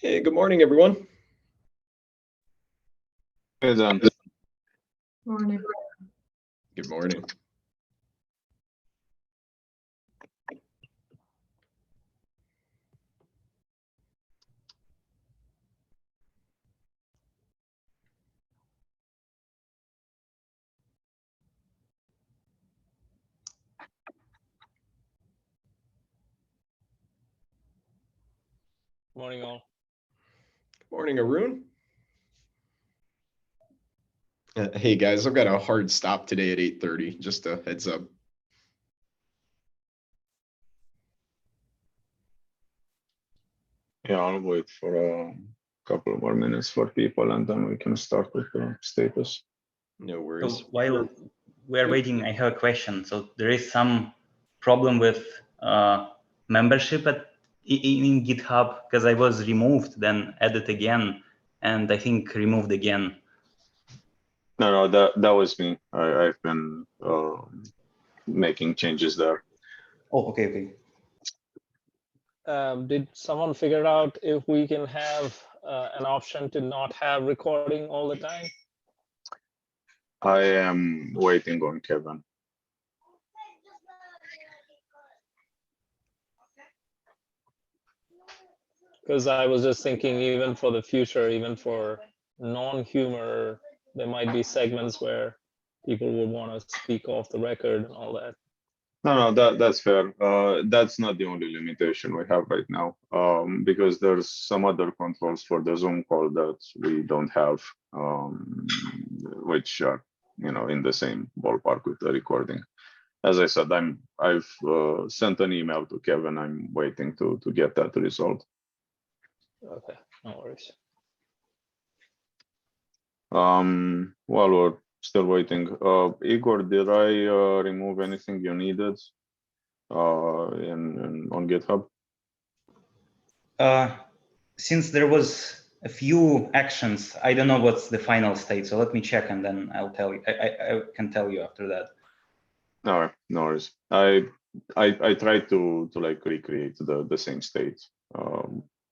Hey, good morning, everyone. Hey, Dan. Morning. Good morning. Morning, all. Good morning, Arun. Hey, guys, I've got a hard stop today at 8:30. Just a heads up. Yeah, I'll wait for a couple more minutes for people and then we can start with the status. No worries. So while we're waiting, I have a question. So there is some problem with membership in GitHub because I was removed, then added again, and I think removed again. No, that was me. I've been making changes there. Oh, okay. Did someone figure out if we can have an option to not have recording all the time? I am waiting on Kevin. Because I was just thinking, even for the future, even for non-humor, there might be segments where people would want to speak off the record and all that. No, that's fair. That's not the only limitation we have right now, because there's some other controls for the Zoom call that we don't have, which are, in the same ballpark with the recording. As I said, I've sent an email to Kevin. I'm waiting to get that resolved. Okay, no worries. While we're still waiting, Igor, did I remove anything you needed on GitHub? Since there was a few actions, I don't know what's the final state. So let me check and then I'll tell you. I can tell you after that. No worries. I tried to like recreate the same state.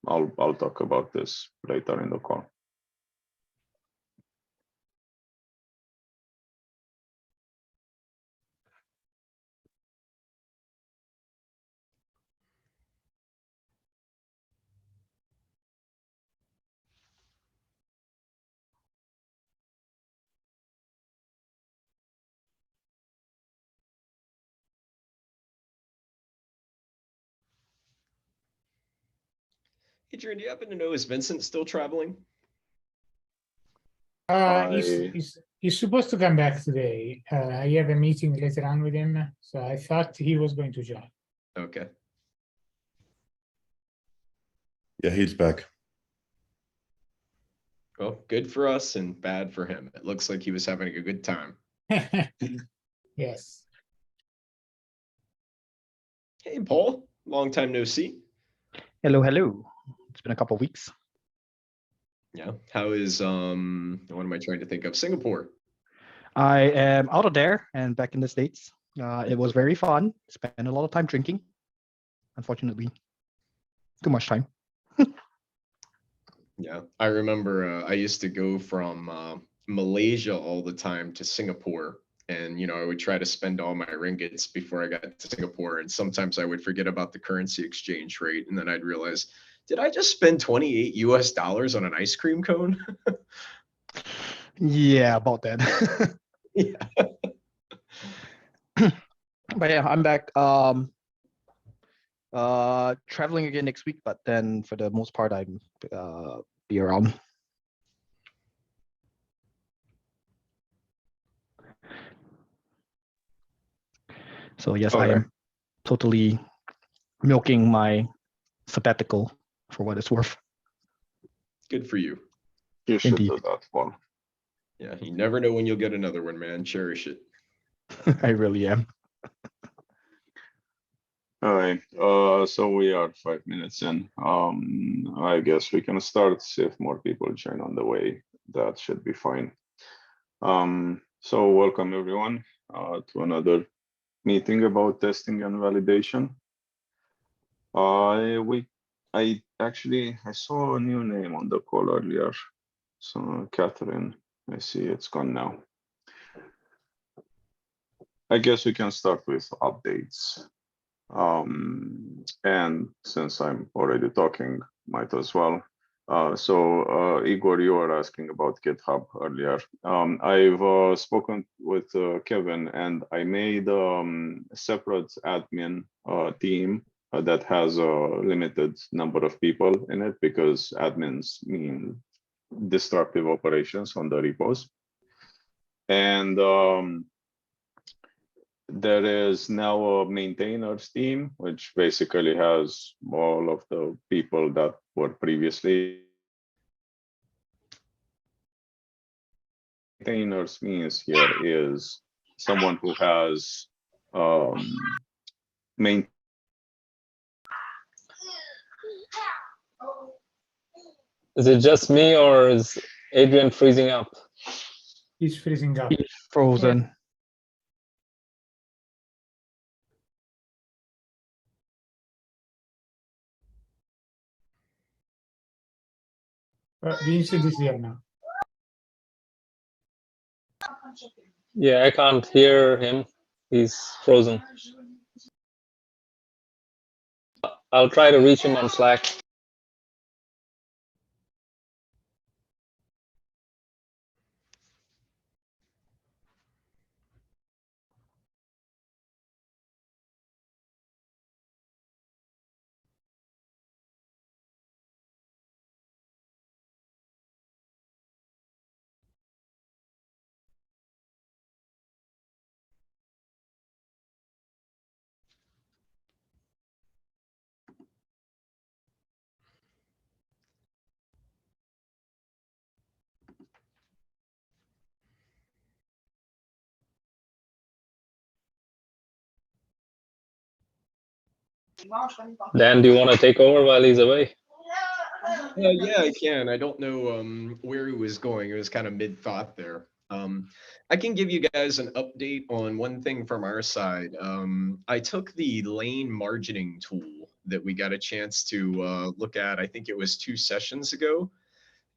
I'll talk about this later in the call. Adrian, do you happen to know, is Vincent still traveling? He's supposed to come back today. I have a meeting later on with him, so I thought he was going to join. Okay. Yeah, he's back. Well, good for us and bad for him. It looks like he was having a good time. Yes. Hey, Paul, long time no see. Hello. It's been a couple of weeks. Yeah. How is what am I trying to think of? Singapore. I am out of there and back in the States. It was very fun. Spent a lot of time drinking. Unfortunately, too much time. Yeah, I remember I used to go from Malaysia all the time to Singapore. And, I would try to spend all my ringgits before I got to Singapore. And sometimes I would forget about the currency exchange rate. And then I'd realize, did I just spend 28 US dollars on an ice cream cone? Yeah, about that. Yeah. But yeah, I'm back. Traveling again next week, but then for the most part, I'm be around. So yes, I am totally milking my sabbatical for what it's worth. Good for you. You should Indeed. do that one. Yeah, you never know when you'll get another one, man. Cherish it. I really am. All right. So we are 5 minutes in. I guess we can start. See if more people join on the way. That should be fine. So welcome everyone to another meeting about testing and validation. I actually, I saw a new name on the call earlier. So Catherine, I see it's gone now. I guess we can start with updates. And since I'm already talking, might as well. Igor, you were asking about GitHub earlier. I've spoken with Kevin, and I made a separate admin team that has a limited number of people in it, because admins mean destructive operations on the repos. And there is now a maintainers team, which basically has all of the people that were previously. Maintainers means here is someone who has main. Is it just me or is Adrian freezing up? He's freezing up. He's frozen. Vincent is here now. Yeah, I can't hear him. He's frozen. I'll try to reach him on Slack. Dan, do you want to take over while he's away? Yeah, I can. I don't know where he was going. It was kind of mid-thought there. I can give you guys an update on one thing from our side. I took the lane margining tool that we got a chance to look at, I think it was 2 sessions ago.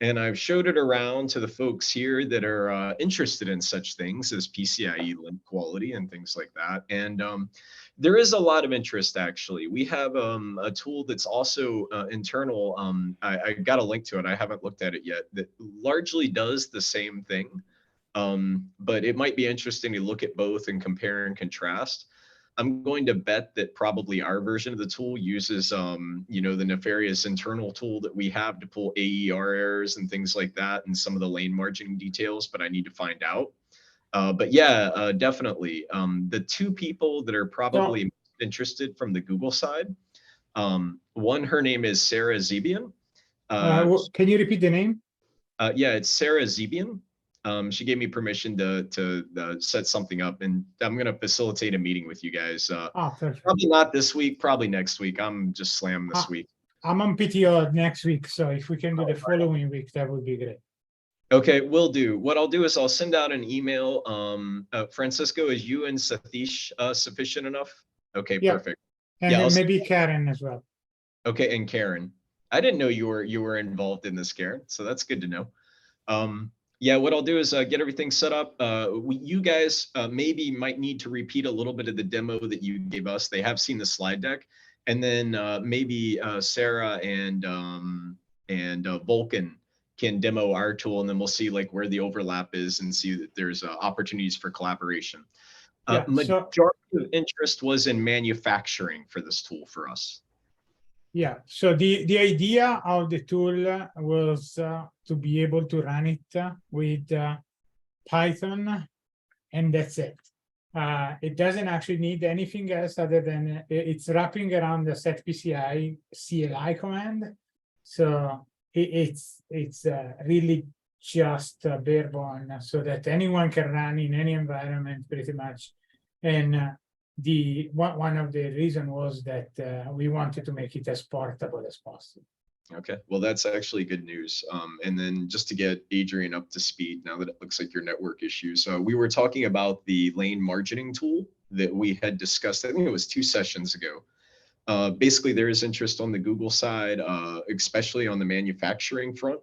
And I've showed it around to the folks here that are interested in such things as PCIe link quality and things like that. And there is a lot of interest, actually. We have a tool that's also internal. I got a link to it. I haven't looked at it yet. That largely does the same thing. But it might be interesting to look at both and compare and contrast. I'm going to bet that probably our version of the tool uses, you know, the nefarious internal tool that we have to pull AER errors and things like that, and some of the lane margining details, but I need to find out. But yeah, definitely. The 2 people that are probably interested from the Google side, one, her name is Sarah Zebian. Can you repeat the name? Yeah, it's Sarah Zebian. She gave me permission to set something up, and I'm going to facilitate a meeting with you guys. Probably not this week, probably next week. I'm just slammed this week. I'm on PTO next week, so if we can do the following week, that would be great. Okay, will do. What I'll do is I'll send out an email. Francisco, is you and Satish sufficient enough? Okay, yeah. Perfect. And yeah, then maybe Karen as well. Okay, and Karen. I didn't know you were involved in this, Karen, so that's good to know. Yeah, what I'll do is get everything set up. You guys maybe might need to repeat a little bit of the demo that you gave us. They have seen the slide deck. And then maybe Sarah and Vulcan can demo our tool, and then we'll see like where the overlap is and see that there's opportunities for collaboration. Majority of interest was in manufacturing for this tool for us. Yeah, so the idea of the tool was to be able to run it with Python, and that's it. It doesn't actually need anything else other than it's wrapping around the set PCI CLI command. So it's really just bare bone so that anyone can run in any environment pretty much. And one of the reasons was that we wanted to make it as portable as possible. Okay, well, that's actually good news. And then just to get Adrian up to speed, now that it looks like your network issues, we were talking about the lane margining tool that we had discussed. I think it was 2 sessions ago. Basically, there is interest on the Google side, especially on the manufacturing front.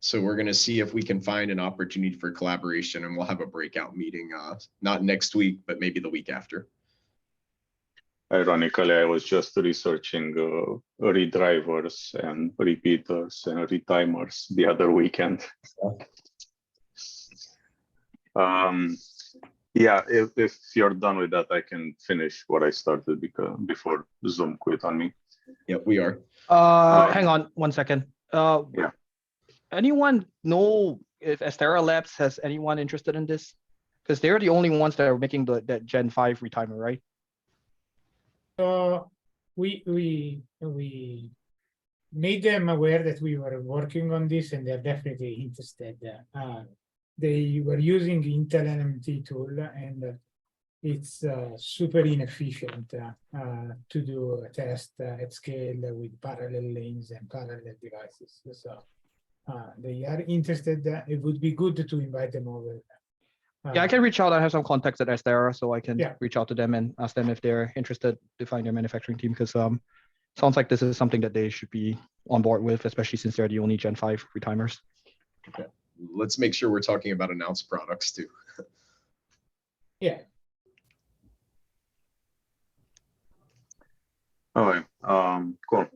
So we're going to see if we can find an opportunity for collaboration, and we'll have a breakout meeting, not next week, but maybe the week after. Ironically, I was just researching redrivers and repeaters and retimers the other weekend. Yeah, if you're done with that, I can finish what I started before Zoom quit on me. Yep, we are. Hang on 1 second. Yeah. Anyone know if Astera Labs has anyone interested in this? Because they're the only ones that are making that Gen 5 retimer, right? So we made them aware that we were working on this, and they're definitely interested. They were using Intel NMT tool, and it's super inefficient to do a test at scale with parallel lanes and parallel devices. So they are interested. It would be good to invite them over. Yeah, I can reach out. I have some contacts at Astera, so I can Yeah. reach out to them and ask them if they're interested to find their manufacturing team. Because sounds like this is something that they should be on board with, especially since they're the only Gen 5 retimers. Okay. Let's make sure we're talking about announced products too. Yeah. All right. Cool.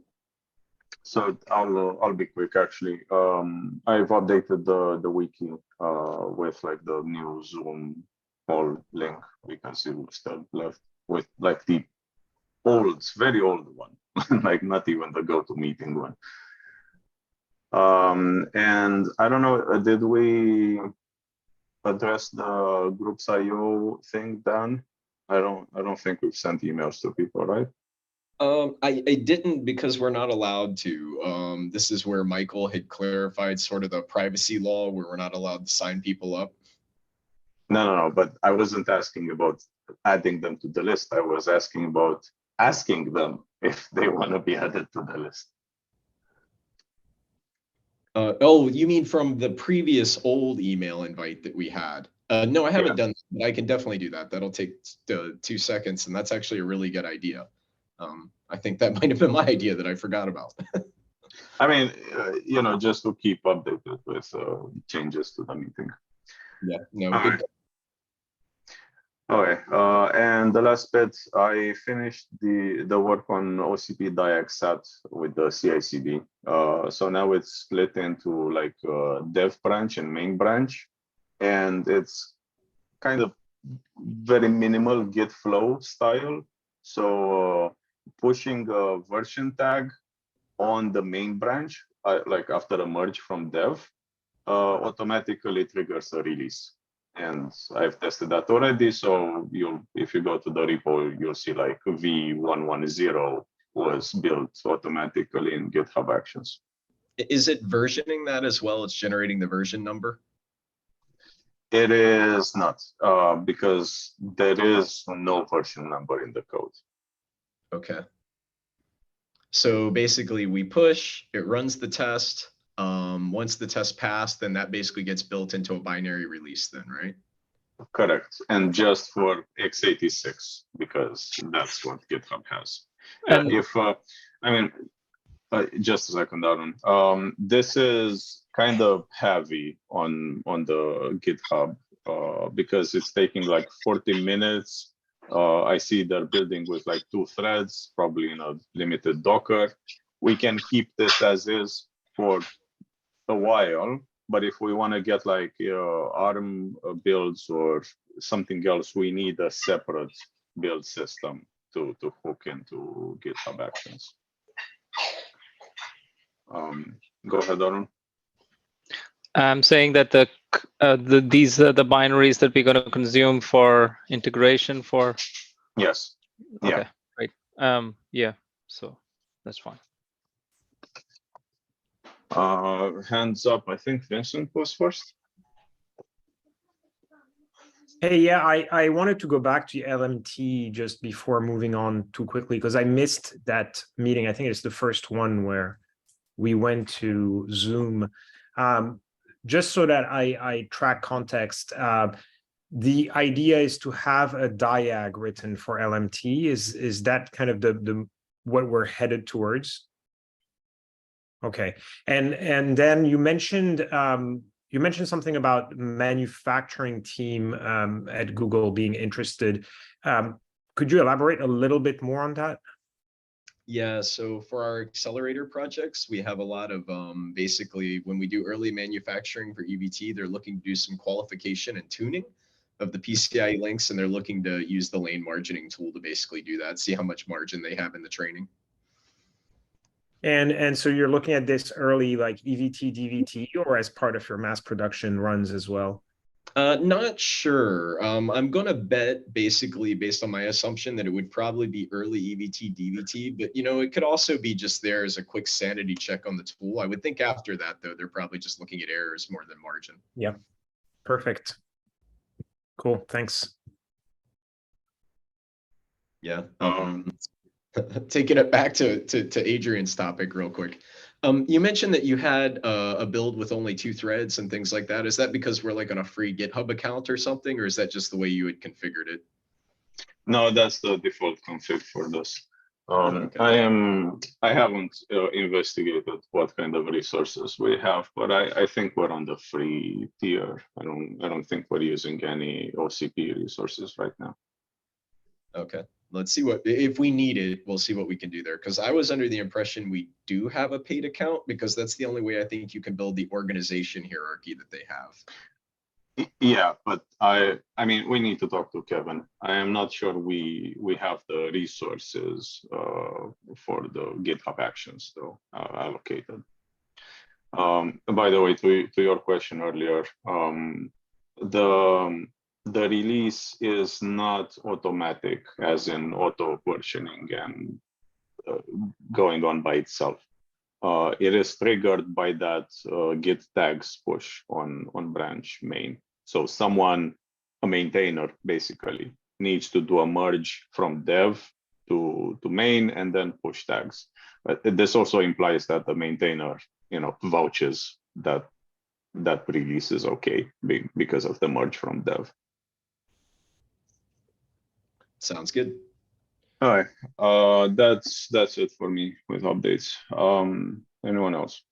So I'll be quick actually. I've updated the wiki with like the new Zoom call link because it was still left with like the old, very old one, like not even the GoToMeeting one. And I don't know, did we address the groups IO thing, Dan? I don't think we've sent emails to people, right? I didn't, because we're not allowed to. This is where Michael had clarified sort of the privacy law where we're not allowed to sign people up. No, but I wasn't asking about adding them to the list. I was asking about asking them if they want to be added to the list. Oh, you mean from the previous old email invite that we had? No, I haven't done that, but I can definitely do that. That'll take 2 seconds, and that's actually a really good idea. I think that might have been my idea that I forgot about. I mean, just to keep updated with changes to the meeting. Yeah, no, All good. right. Okay, and the last bit, I finished the work on OCP DiagSat with the CI/CD. So now it's split into like dev branch and main branch, and it's kind of very minimal Git flow style. So pushing a version tag on the main branch, like after a merge from dev, automatically triggers a release. And I've tested that already. So if you go to the repo, you'll see like V110 was built automatically in GitHub Actions. Is it versioning that as well? It's generating the version number? It is not, because there is no version number in the code. Okay. So basically we push, it runs the test. Once the test passed, then that basically gets built into a binary release then, right? Correct. And just for x86, because that's what GitHub has. And Just a second, Aaron. This is kind of heavy on the GitHub because it's taking like 40 minutes. I see they're building with like 2 threads, probably in a limited Docker. We can keep this as is for a while, but if we want to get like ARM builds or something else, we need a separate build system to hook into GitHub Actions. Go ahead, Aaron. I'm saying that these are the binaries that we're going to consume for integration for. Yes. Yeah. Okay, great. Yeah, so that's fine. Hands up. I think Vincent was first. Hey, yeah, I wanted to go back to LMT just before moving on too quickly because I missed that meeting. I think it's the first one where we went to Zoom. Just so that I track context, the idea is to have a diag written for LMT. Is that kind of the what we're headed towards? Okay, and then you mentioned something about manufacturing team at Google being interested. Could you elaborate a little bit more on that? Yeah, so for our accelerator projects, we have a lot of basically when we do early manufacturing for EVT, they're looking to do some qualification and tuning of the PCIe links, and they're looking to use the lane margining tool to basically do that, see how much margin they have in the training. And so you're looking at this early, like EVT, DVT, or as part of your mass production runs as well? Not sure. I'm gonna bet basically based on my assumption that it would probably be early EVT, DVT, but you know, it could also be just there as a quick sanity check on the tool. I would think after that, though, they're probably just looking at errors more than margin. Yep. Perfect. Cool. Thanks. Yeah. Taking it back to Adrian's topic real quick. You mentioned that you had a build with only 2 threads and things like that. Is that because we're like on a free GitHub account or something, or is that just the way you had configured it? No, that's the default config for this. Okay. I haven't investigated what kind of resources we have, but I think we're on the free tier. I don't think we're using any OCP resources right now. Okay. Let's see what, if we need it, we'll see what we can do there. Because I was under the impression we do have a paid account, because that's the only way I think you can build the organization hierarchy that they have. Yeah, but I mean, we need to talk to Kevin. I am not sure we have the resources for the GitHub actions though allocated. By the way, to your question earlier, the release is not automatic, as in auto versioning and going on by itself. It is triggered by that git tags push on branch main. So someone, a maintainer basically, needs to do a merge from dev to main and then push tags. But this also implies that the maintainer, you know, vouches that that release is okay because of the merge from dev. Sounds good. All right, that's it for me with updates. Anyone else?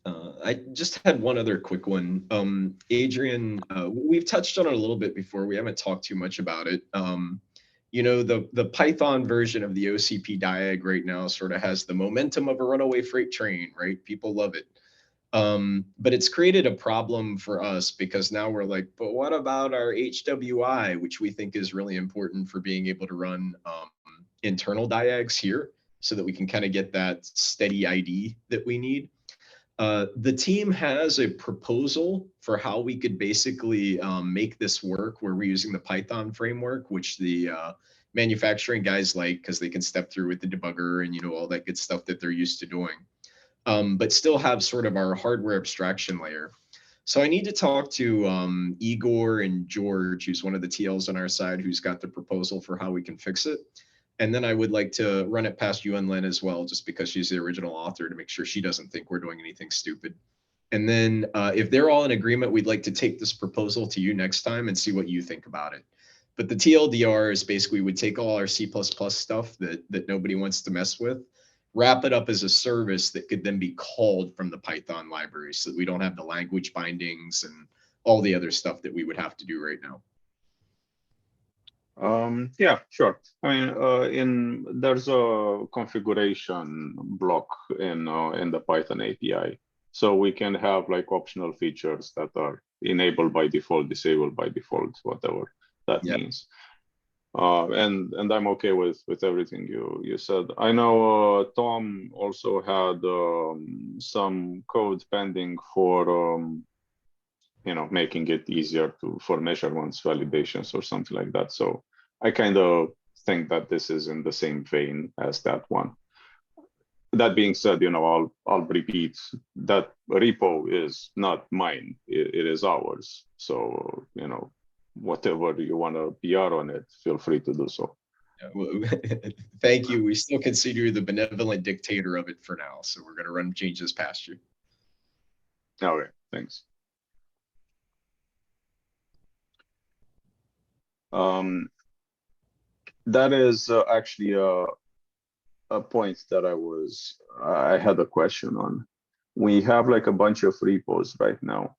I just had one other quick one. Adrian, we've touched on it a little bit before. We haven't talked too much about it. You know, the Python version of the OCP diag right now sort of has the momentum of a runaway freight train, right? People love it. But it's created a problem for us, because now we're like, but what about our HWI, which we think is really important for being able to run internal diags here, so that we can kind of get that steady ID that we need. The team has a proposal for how we could basically make this work, where we're using the Python framework, which the manufacturing guys like, because they can step through with the debugger and, you know, all that good stuff that they're used to doing. But still have sort of our hardware abstraction layer. So I need to talk to Igor and George, who's one of the TLs on our side, who's got the proposal for how we can fix it. And then I would like to run it past Yuan Lin as well, just because she's the original author, to make sure she doesn't think we're doing anything stupid. And then if they're all in agreement, we'd like to take this proposal to you next time and see what you think about it. But the TLDR is basically, we take all our C++ stuff that nobody wants to mess with, wrap it up as a service that could then be called from the Python library, so that we don't have the language bindings and all the other stuff that we would have to do right now. Yeah, sure. I mean, there's a configuration block in the Python API, so we can have like optional features that are enabled by default, disabled by default, whatever that means. And I'm okay with everything you said. I know Tom also had some code pending for you know, making it easier for measurements, validations, or something like that. So I kind of think that this is in the same vein as that one. That being said, you know, I'll repeat that repo is not mine; it is ours. So, you know, whatever you want to PR on it, feel free to do so. Thank you. We still consider you the benevolent dictator of it for now, so we're going to run changes past you. All right, thanks. That is actually a point that I had a question on. We have like a bunch of repos right now.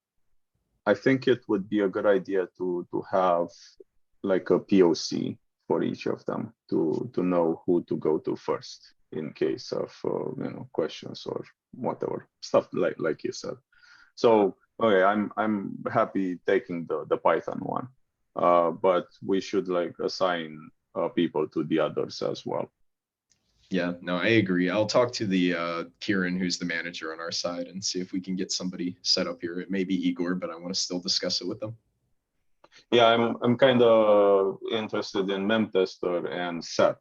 I think it would be a good idea to have like a POC for each of them to know who to go to first in case of questions or whatever stuff like you said. So okay, I'm happy taking the Python one, but we should like assign people to the others as well. Yeah, no, I agree. I'll talk to the Kieran, who's the manager on our side, and see if we can get somebody set up here. It may be Igor, but I want to still discuss it with them. Yeah, I'm kind of interested in memtester and set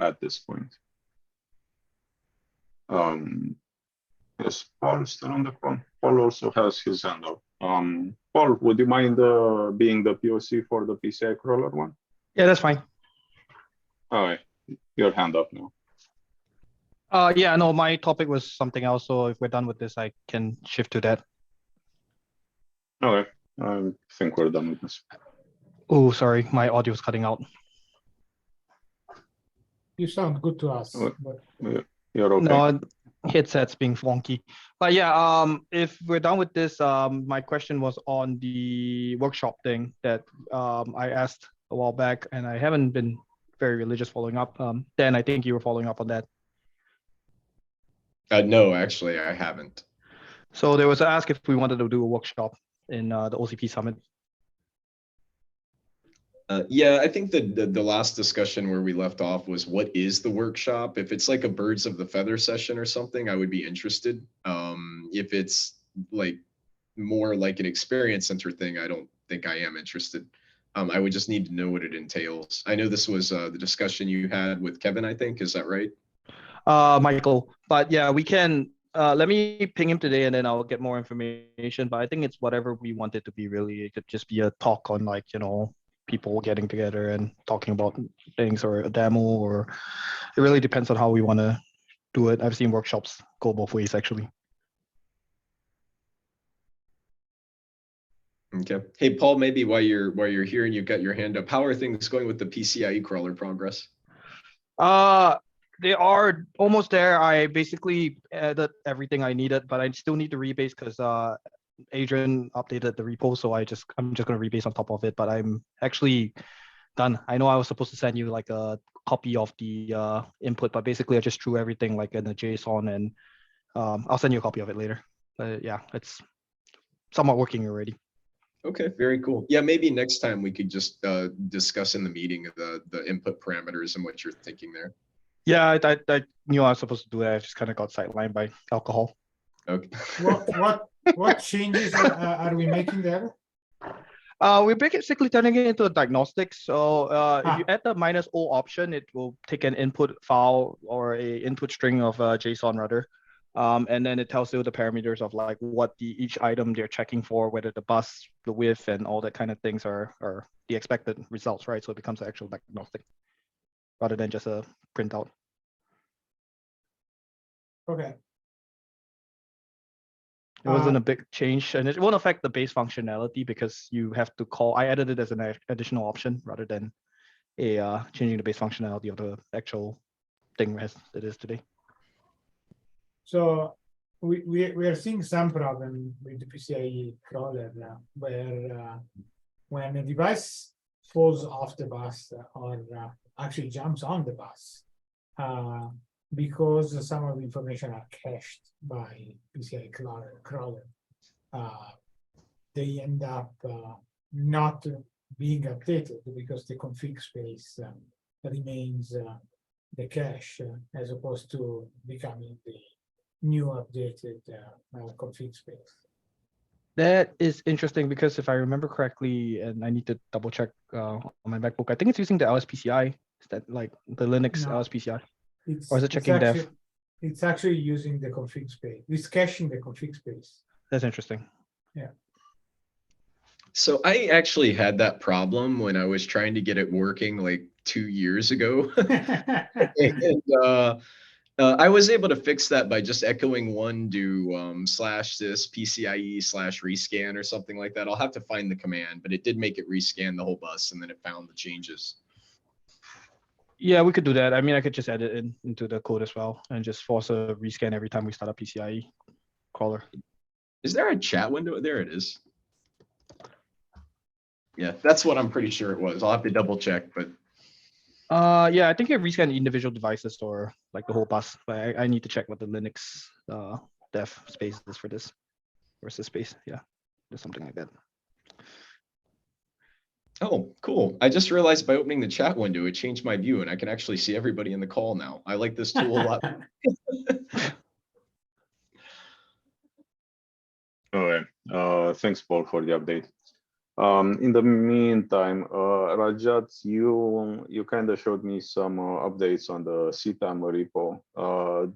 at this point. Is Paul still on the call? Paul also has his hand up. Paul, would you mind being the POC for the PCI crawler one? Yeah, that's fine. All right, your hand up now. Yeah, no, my topic was something else. So if we're done with this, I can shift to that. Okay, I think we're done with this. Oh, sorry, my audio is cutting out. You sound good to us. Oh, But You're okay. No, headset's being wonky. But yeah, if we're done with this, my question was on the workshop thing that I asked a while back, and I haven't been very religious following up. Dan, I think you were following up on that. No, actually, I haven't. So there was an ask if we wanted to do a workshop in the OCP summit. Yeah, I think the last discussion where we left off was what is the workshop? If it's like a birds of the feather session or something, I would be interested. If it's like more like an experience center thing, I don't think I am interested. I would just need to know what it entails. I know this was the discussion you had with Kevin, I think. Is that right? Michael, but yeah, we can, let me ping him today and then I'll get more information, but I think it's whatever we want it to be really. It could just be a talk on like, people getting together and talking about things or a demo, or it really depends on how we want to do it. I've seen workshops go both ways actually. Okay. Hey, Paul, maybe while you're here and you've got your hand up, how are things going with the PCIe crawler progress? They are almost there. I basically added everything I needed, but I still need to rebase because Adrian updated the repo, so I'm just gonna rebase on top of it. But I'm actually done. I know I was supposed to send you like a copy of the input, but basically I just threw everything like in a JSON, and I'll send you a copy of it later. But yeah, it's somewhat working already. Okay, very cool. Yeah, maybe next time we could just discuss in the meeting the input parameters and what you're thinking there. Yeah, I knew I was supposed to do that. I just kind of got sidelined by alcohol. Okay. what changes are we making there? We're basically turning it into a diagnostic. So if you add the -o option, it will take an input file or a input string of JSON rather. And then it tells you the parameters of like what each item they're checking for, whether the bus, the width, and all that kind of things are the expected results, right? So it becomes an actual diagnostic rather than just a printout. Okay. It wasn't a big change, and it won't affect the base functionality because you have to call. I added it as an additional option rather than a changing the base functionality of the actual thing as it is today. So we are seeing some problem with the PCIe crawler now, where when a device falls off the bus or actually jumps on the bus, because some of the information are cached by PCI crawler, they end up not being updated because the config space remains the cache as opposed to becoming the new updated config space. That is interesting because if I remember correctly, and I need to double check on my MacBook, I think it's using the LSPCI. Is that like the Linux LSPCI? Or is it checking dev? It's actually using the config space. It's caching the config space. That's interesting. Yeah. So I actually had that problem when I was trying to get it working like 2 years ago. And I was able to fix that by just echoing one do /sys PCIe/rescan or something like that. I'll have to find the command, but it did make it rescan the whole bus and then it found the changes. Yeah, we could do that. I mean, I could just add it into the code as well and just force a rescan every time we start a PCIe crawler. Is there a chat window? There it is. Yeah, that's what I'm pretty sure it was. I'll have to double check, but Yeah, I think it rescan individual devices or like the whole bus, but I need to check what the Linux dev space is for this versus space. Yeah, just something like that. oh, cool. I just realized by opening the chat window, it changed my view and I can actually see everybody in the call now. I like this tool a lot. All right. Thanks, Paul, for the update. In the meantime, Rajat, you kind of showed me some updates on the CTAM repo.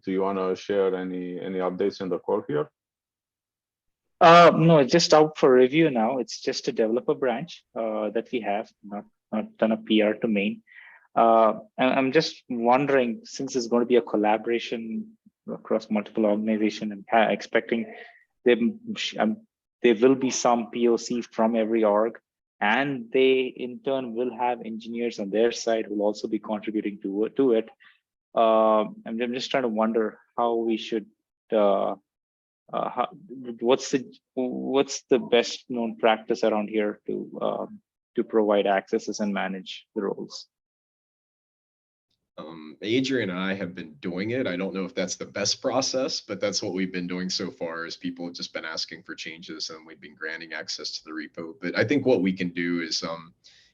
Do you want to share any updates in the call here? No, it's just out for review now. It's just a developer branch that we have, not done a PR to main. And I'm just wondering, since it's going to be a collaboration across multiple organizations, and expecting there will be some POC from every org, and they in turn will have engineers on their side who will also be contributing to it. I'm just trying to wonder how we should. What's the best known practice around here to provide accesses and manage the roles? Adrian and I have been doing it. I don't know if that's the best process, but that's what we've been doing so far is people have just been asking for changes and we've been granting access to the repo. But I think what we can do is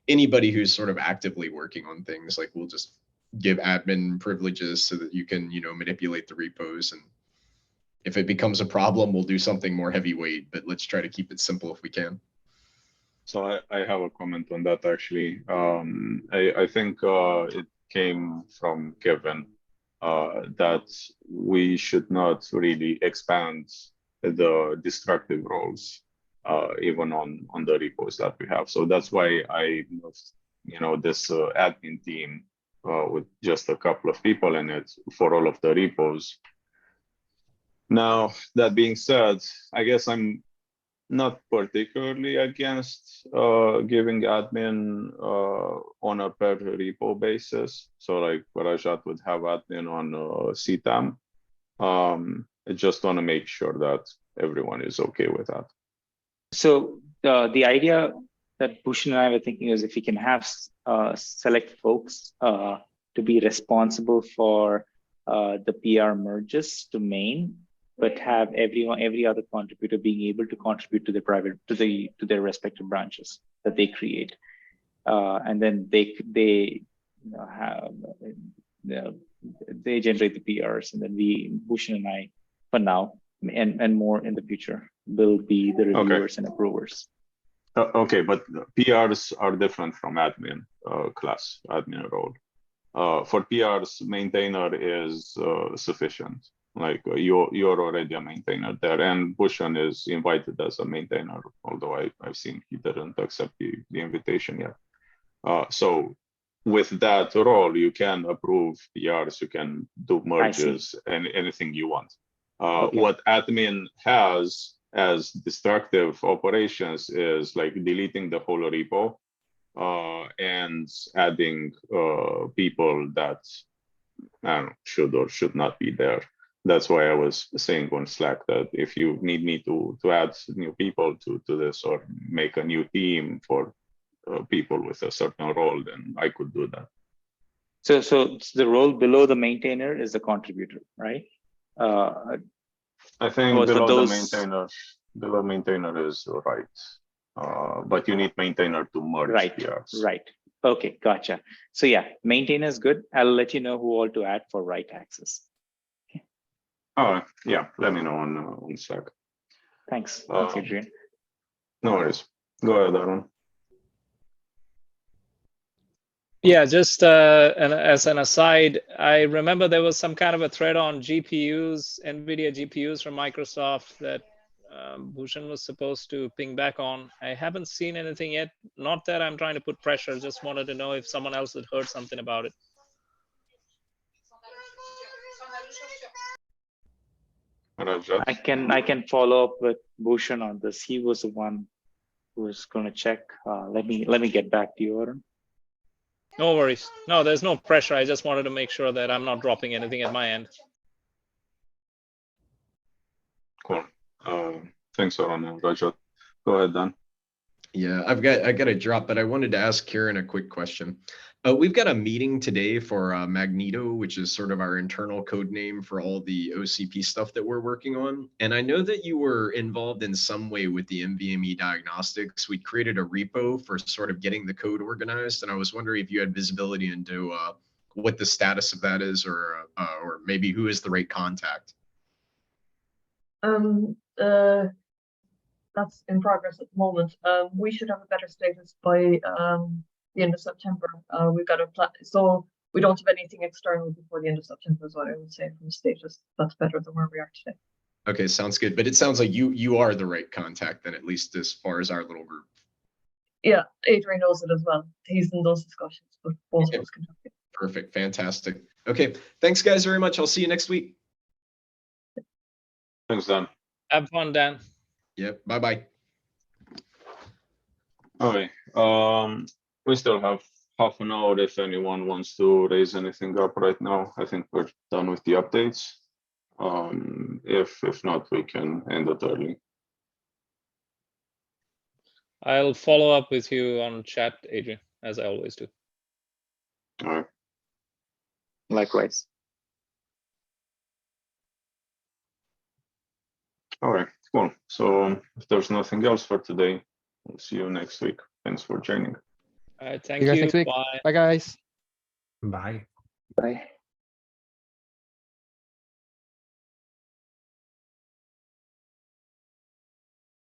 anybody who's sort of actively working on things, like we'll just give admin privileges so that you can, manipulate the repos. And if it becomes a problem, we'll do something more heavyweight, but let's try to keep it simple if we can. So I have a comment on that actually. I think it came from Kevin that we should not really expand the destructive roles even on the repos that we have. So that's why I moved, this admin team with just a couple of people in it for all of the repos. Now, that being said, I guess I'm not particularly against giving admin on a per repo basis. So like Rajat would have admin on CTAM. I just want to make sure that everyone is okay with that. So the idea that Bhushan and I were thinking is if we can have select folks to be responsible for the PR merges to main, but have every other contributor being able to contribute to their respective branches that they create, and then they generate the PRs, and then Bhushan and I, for now and more in the future, will be the reviewers and approvers. Okay, but PRs are different from admin class, admin role. For PRs, maintainer is sufficient. Like you're already a maintainer there, and Bhushan is invited as a maintainer, although I've seen he didn't accept the invitation yet. So with that role, you can approve PRs, you can do merges and anything you want. What admin has as destructive operations is like deleting the whole repo and adding people that should or should not be there. That's why I was saying on Slack that if you need me to add new people to this or make a new team for people with a certain role, then I could do that. So the role below the maintainer is the contributor, right? I think below the maintainer is right, but you need maintainer to merge. Right. Okay, gotcha. So yeah, maintainer is good. I'll let you know who all to add for write access. Oh, yeah, let me know on Slack. Thanks, Adrian. No worries. Go ahead, Aaron. Yeah, just as an aside, I remember there was some kind of a thread on GPUs, NVIDIA GPUs from Microsoft that Bhushan was supposed to ping back on. I haven't seen anything yet. Not that I'm trying to put pressure, just wanted to know if someone else had heard something about it. I can follow up with Bhushan on this. He was the one who was going to check. Let me get back to you, Aaron. No worries. No, there's no pressure. I just wanted to make sure that I'm not dropping anything at my end. Cool. Thanks, Oran and Rajat. Go ahead, Dan. Yeah, I got to drop, but I wanted to ask Kieran a quick question. We've got a meeting today for Magneto, which is sort of our internal code name for all the OCP stuff that we're working on. And I know that you were involved in some way with the NVMe diagnostics. We created a repo for sort of getting the code organized, and I was wondering if you had visibility into what the status of that is, or maybe who is the right contact. That's in progress at the moment. We should have a better status by the end of September. We've got a plan, so we don't have anything external before the end of September is what I would say from status. That's better than where we are today. Okay, sounds good. But it sounds like you are the right contact then, at least as far as our little group. Yeah, Adrian knows it as well. He's in those discussions, but both of us can help you. Perfect, fantastic. Okay, thanks guys very much. I'll see you next week. Thanks, Dan. Have fun, Dan. Yep, bye-bye. Okay. We still have half an hour if anyone wants to raise anything up right now. I think we're done with the updates. If not, we can end it early. I'll follow up with you on chat, Adrian, as I always do. All right. Likewise. All right, cool. So if there's nothing else for today, we'll see you next week. Thanks for joining. All right, thank See you guys you. next week. Bye. Bye, guys. Bye. Bye.